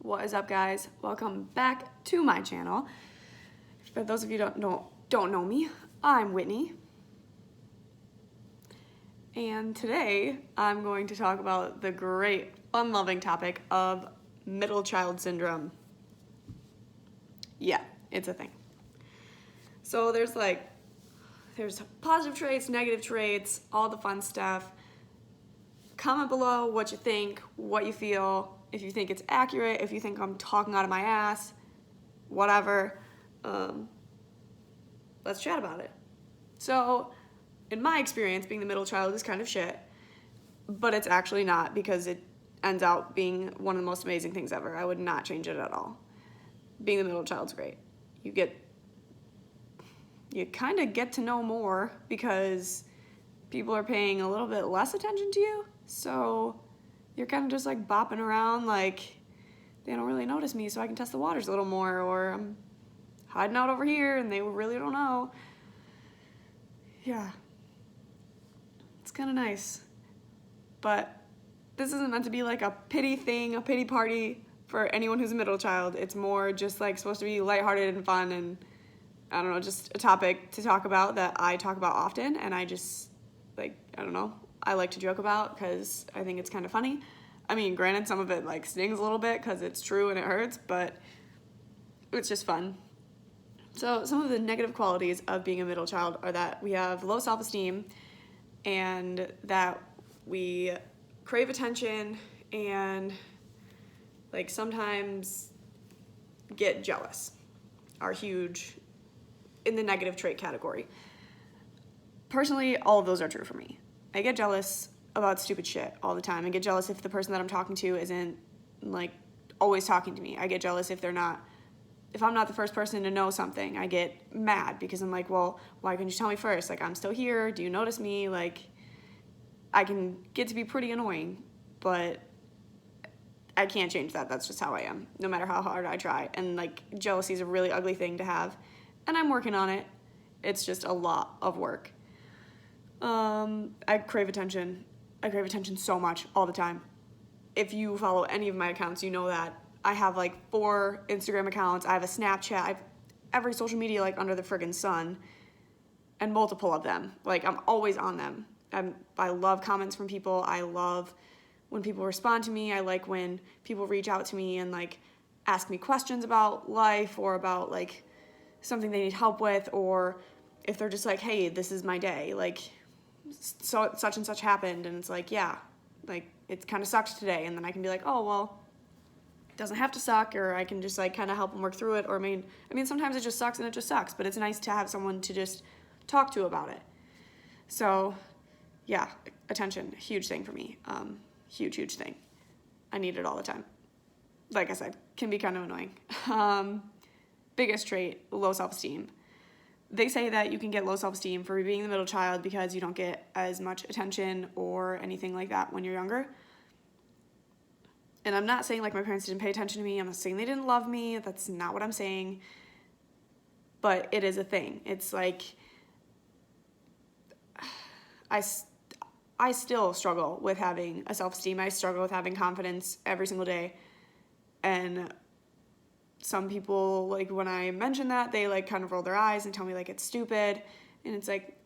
What is up, guys? Welcome back to my channel. For those of you who don't know me, I'm Whitney. And today I'm going to talk about the great, unloving topic of middle child syndrome. Yeah, it's a thing. So there's positive traits, negative traits, all the fun stuff. Comment below what you think, what you feel, if you think it's accurate, if you think I'm talking out of my ass, whatever. Let's chat about it. So, in my experience, being the middle child is kind of shit, but it's actually not, because it ends out being one of the most amazing things ever. I would not change it at all. Being the middle child's great. You kind of get to know more because people are paying a little bit less attention to you, so you're kind of just like bopping around like they don't really notice me, so I can test the waters a little more, or I'm hiding out over here and they really don't know. Yeah, it's kind of nice, but this isn't meant to be like a pity thing, a pity party for anyone who's a middle child. It's more just like supposed to be lighthearted and fun, and I don't know, just a topic to talk about that I talk about often, and I like to joke about because I think it's kind of funny. I mean, granted, some of it like stings a little bit because it's true and it hurts, but it's just fun. So some of the negative qualities of being a middle child are that we have low self-esteem and that we crave attention and like sometimes get jealous are huge in the negative trait category. Personally, all of those are true for me. I get jealous about stupid shit all the time. I get jealous if the person that I'm talking to isn't like always talking to me. I get jealous if I'm not the first person to know something. I get mad because I'm like, well, why couldn't you tell me first? Like, I'm still here. Do you notice me? Like, I can get to be pretty annoying, but I can't change that. That's just how I am, no matter how hard I try. And like, jealousy is a really ugly thing to have, and I'm working on it. It's just a lot of work. I crave attention. I crave attention so much all the time. If you follow any of my accounts, you know that. I have like 4 Instagram accounts. I have a Snapchat. I have every social media like under the friggin' sun, and multiple of them. Like, I'm always on them. I love comments from people. I love when people respond to me. I like when people reach out to me and like ask me questions about life or about like something they need help with, or if they're just like, hey, this is my day, like so such and such happened, and it's like, yeah, like it kind of sucked today, and then I can be like, oh, well, it doesn't have to suck, or I can just like kind of help them work through it. Or I mean sometimes it just sucks and it just sucks, but it's nice to have someone to just talk to about it. So yeah, attention, huge thing for me. Huge thing. I need it all the time. Like I said, can be kind of annoying. Biggest trait, low self-esteem. They say that you can get low self-esteem for being the middle child because you don't get as much attention or anything like that when you're younger. And I'm not saying like my parents didn't pay attention to me. I'm not saying they didn't love me. That's not what I'm saying. But it is a thing. It's like I still struggle with having a self-esteem. I struggle with having confidence every single day. And some people, like, when I mention that, they like kind of roll their eyes and tell me like it's stupid, and it's like,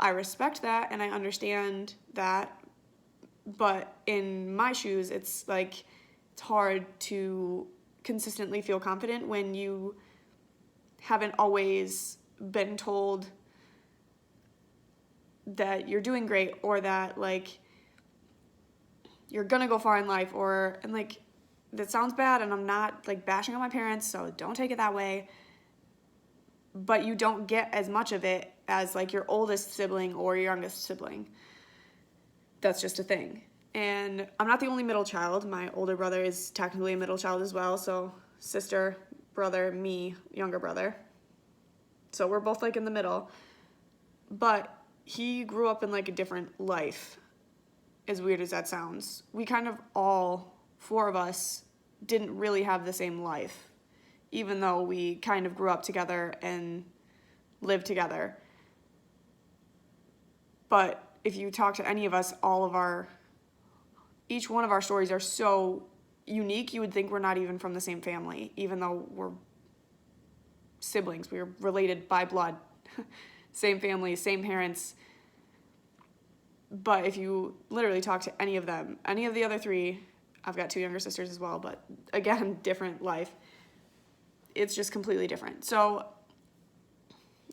I respect that and I understand that, but in my shoes, it's like it's hard to consistently feel confident when you haven't always been told that you're doing great, or that like you're gonna go far in life, and like, that sounds bad, and I'm not like bashing on my parents, so don't take it that way, but you don't get as much of it as like your oldest sibling or your youngest sibling. That's just a thing. And I'm not the only middle child. My older brother is technically a middle child as well, so sister, brother, me, younger brother. So we're both like in the middle, but he grew up in like a different life, as weird as that sounds. We kind of all 4 of us didn't really have the same life, even though we kind of grew up together and lived together. But if you talk to any of us, each one of our stories are so unique. You would think we're not even from the same family, even though we're siblings. We're related by blood, same family, same parents. But if you literally talk to any of them, any of the other three, I've got 2 younger sisters as well, but again, different life. It's just completely different. So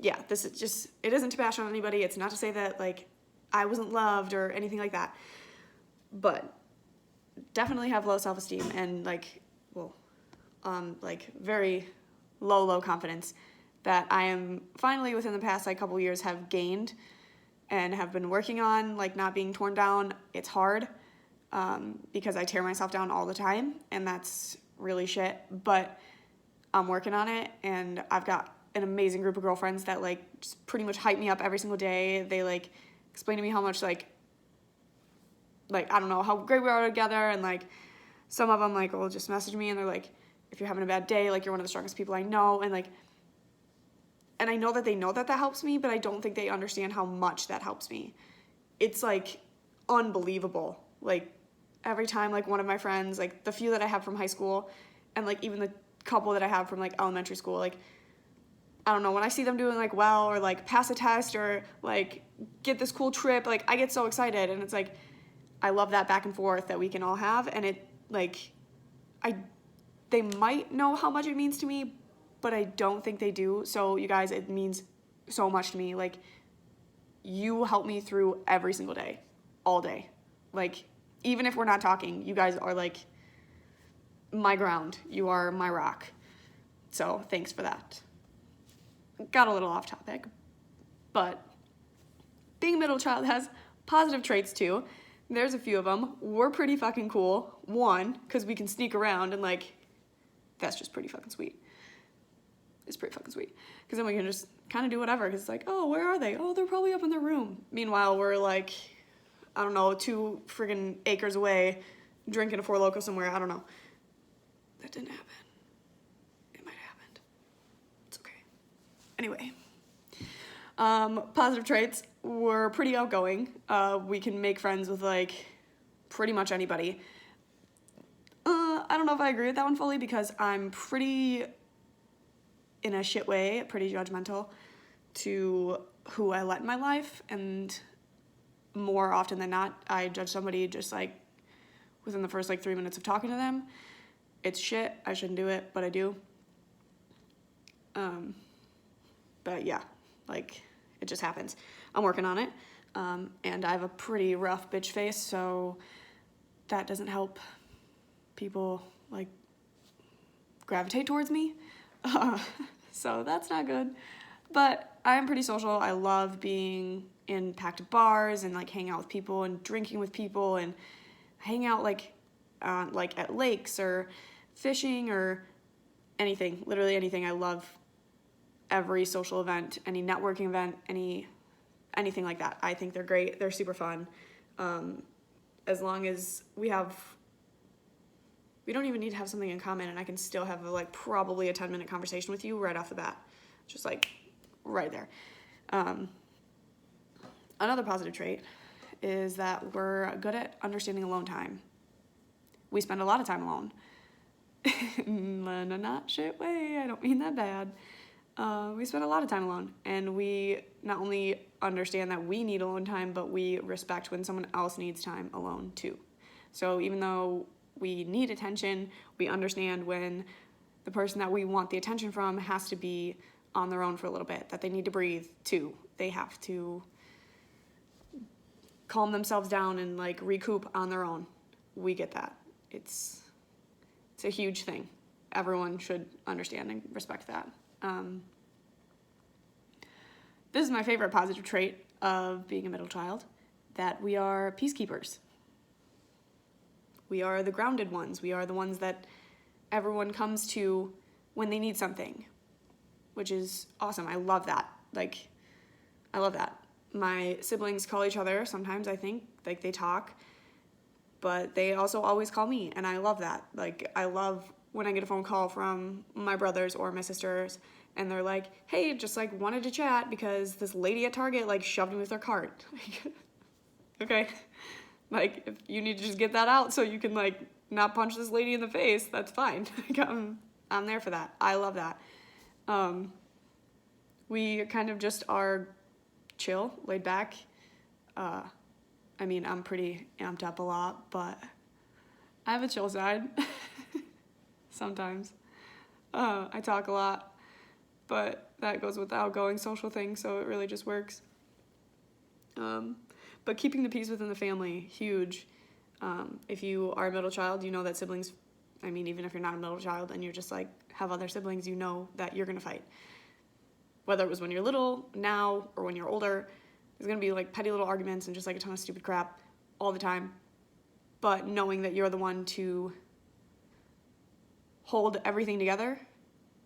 yeah, this is just, it isn't to bash on anybody. It's not to say that like I wasn't loved or anything like that, but definitely have low self-esteem and like very low confidence that I am finally within the past like couple years have gained and have been working on, like not being torn down. It's hard because I tear myself down all the time, and that's really shit, but I'm working on it, and I've got an amazing group of girlfriends that like just pretty much hype me up every single day. They like explain to me how much like I don't know, how great we are together, and like some of them like will just message me and they're like, if you're having a bad day, like you're one of the strongest people I know, and like, and I know that they know that that helps me, but I don't think they understand how much that helps me. It's like unbelievable. Like every time like one of my friends, like the few that I have from high school and like even the couple that I have from like elementary school, like I don't know, when I see them doing like well or like pass a test or like get this cool trip, like I get so excited, and it's like I love that back and forth that we can all have, and it like they might know how much it means to me, but I don't think they do. So you guys, it means so much to me. Like you help me through every single day, all day. Like even if we're not talking, you guys are like my ground. You are my rock. So thanks for that. Got a little off topic, but being a middle child has positive traits too. There's a few of them. We're pretty fucking cool. One, because we can sneak around, and like that's just pretty fucking sweet. It's pretty fucking sweet. Because then we can just kind of do whatever. Because it's like, oh, where are they? Oh, they're probably up in their room. Meanwhile, we're like, I don't know, 2 friggin' acres away, drinking a Four Loko somewhere. I don't know. That didn't happen. It might have happened. It's okay. Anyway. Positive traits. We're pretty outgoing. We can make friends with like pretty much anybody. I don't know if I agree with that one fully, because I'm pretty, in a shit way, pretty judgmental to who I let in my life, and more often than not, I judge somebody just like within the first like 3 minutes of talking to them. It's shit. I shouldn't do it, but I do. But yeah, like it just happens. I'm working on it, and I have a pretty rough bitch face, so that doesn't help people like gravitate towards me. So that's not good. But I'm pretty social. I love being in packed bars and like hanging out with people and drinking with people and hang out like at lakes or fishing or anything, literally anything. I love every social event, any networking event, anything like that. I think they're great. They're super fun. As long as we don't even need to have something in common, and I can still have like probably a 10-minute conversation with you right off the bat. Just like right there. Another positive trait is that we're good at understanding alone time. We spend a lot of time alone. In a not shit way, I don't mean that bad. We spend a lot of time alone, and we not only understand that we need alone time, but we respect when someone else needs time alone too. So even though we need attention, we understand when the person that we want the attention from has to be on their own for a little bit, that they need to breathe too. They have to calm themselves down and like recoup on their own. We get that. It's a huge thing. Everyone should understand and respect that. This is my favorite positive trait of being a middle child, that we are peacekeepers. We are the grounded ones. We are the ones that everyone comes to when they need something, which is awesome. I love that. Like, I love that. My siblings call each other sometimes, I think, like they talk, but they also always call me, and I love that. Like, I love when I get a phone call from my brothers or my sisters, and they're like, hey, just like wanted to chat because this lady at Target like shoved me with their cart. Okay. Like, if you need to just get that out so you can like not punch this lady in the face, that's fine. I'm there for that. I love that. We kind of just are chill, laid back. I mean, I'm pretty amped up a lot, but I have a chill side sometimes. I talk a lot, but that goes with the outgoing social thing, so it really just works. But keeping the peace within the family, huge. If you are a middle child, you know that siblings, I mean, even if you're not a middle child and you're just like, have other siblings, you know that you're gonna fight. Whether it was when you're little, now, or when you're older, there's gonna be like petty little arguments and just like a ton of stupid crap all the time. But knowing that you're the one to hold everything together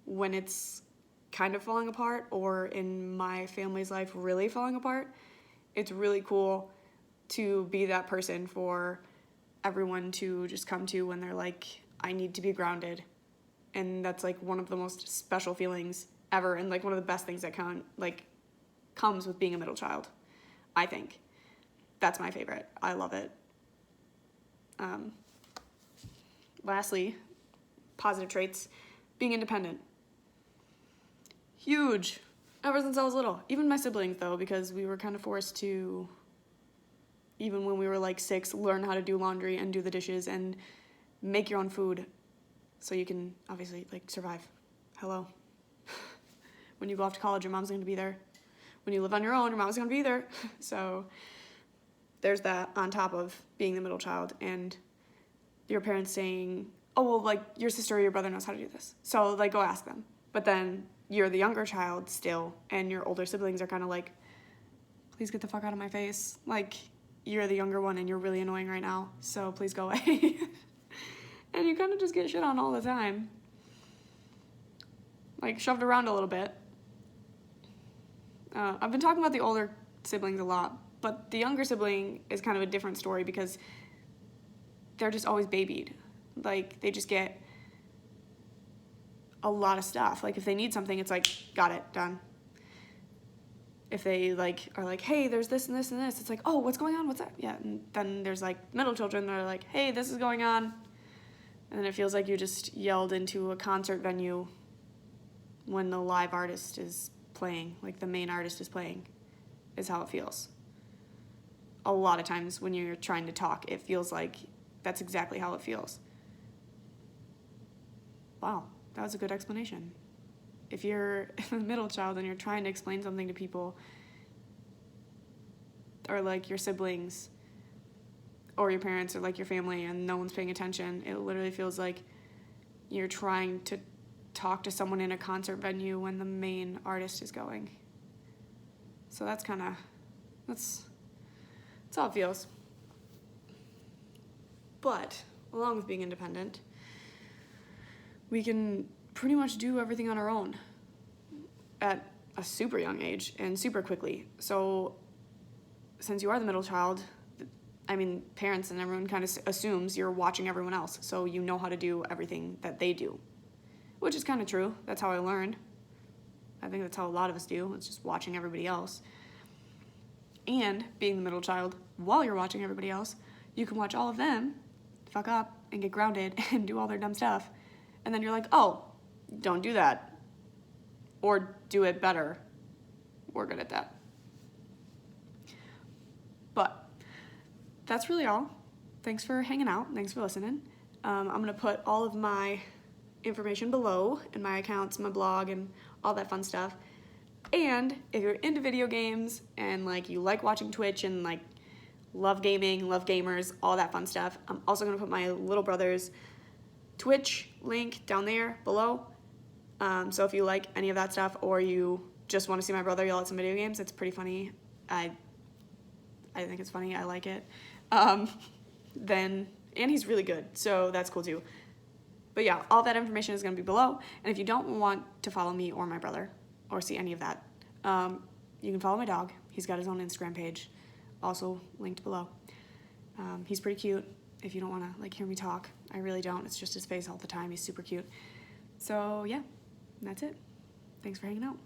when it's kind of falling apart, or in my family's life, really falling apart, it's really cool to be that person for everyone to just come to when they're like, I need to be grounded. And that's like one of the most special feelings ever, and like one of the best things that comes with being a middle child, I think. That's my favorite. I love it. Lastly, positive traits, being independent. Huge. Ever since I was little. Even my siblings, though, because we were kind of forced to, even when we were like 6, learn how to do laundry and do the dishes and make your own food so you can obviously like survive. Hello. When you go off to college, your mom's going to be there. When you live on your own, your mom's going to be there. So there's that on top of being the middle child and your parents saying, oh, well, like your sister or your brother knows how to do this, so like go ask them. But then you're the younger child still, and your older siblings are kind of like, please get the fuck out of my face. Like, you're the younger one and you're really annoying right now, so please go away. And you kind of just get shit on all the time. Like, shoved around a little bit. I've been talking about the older siblings a lot, but the younger sibling is kind of a different story because they're just always babied. Like, they just get a lot of stuff. Like, if they need something, it's like, got it, done. If they like are like, hey, there's this and this and this, it's like, oh, what's going on? What's that? Yeah. And then there's like middle children that are like, hey, this is going on. And then it feels like you just yelled into a concert venue when the live artist is playing, like the main artist is playing, is how it feels. A lot of times when you're trying to talk, it feels like that's exactly how it feels. Wow, that was a good explanation. If you're a middle child and you're trying to explain something to people, or like your siblings, or your parents, or like your family, and no one's paying attention, it literally feels like you're trying to talk to someone in a concert venue when the main artist is going. So that's how it feels. But along with being independent, we can pretty much do everything on our own at a super young age and super quickly. So since you are the middle child, I mean, parents and everyone kind of assumes you're watching everyone else, so you know how to do everything that they do, which is kind of true. That's how I learned. I think that's how a lot of us do. It's just watching everybody else. And being the middle child, while you're watching everybody else, you can watch all of them fuck up and get grounded and do all their dumb stuff. And then you're like, oh, don't do that. Or do it better. We're good at that. But that's really all. Thanks for hanging out. Thanks for listening. I'm going to put all of my information below in my accounts, my blog, and all that fun stuff. And if you're into video games and like you like watching Twitch and like love gaming, love gamers, all that fun stuff, I'm also going to put my little brother's Twitch link down there below. So if you like any of that stuff, or you just want to see my brother yell at some video games, it's pretty funny. I think it's funny. I like it. And he's really good, so that's cool too. But yeah, all that information is going to be below. And if you don't want to follow me or my brother or see any of that, you can follow my dog. He's got his own Instagram page, also linked below. He's pretty cute. If you don't want to like hear me talk, I really don't. It's just his face all the time. He's super cute. So yeah, that's it. Thanks for hanging out.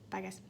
Bye guys.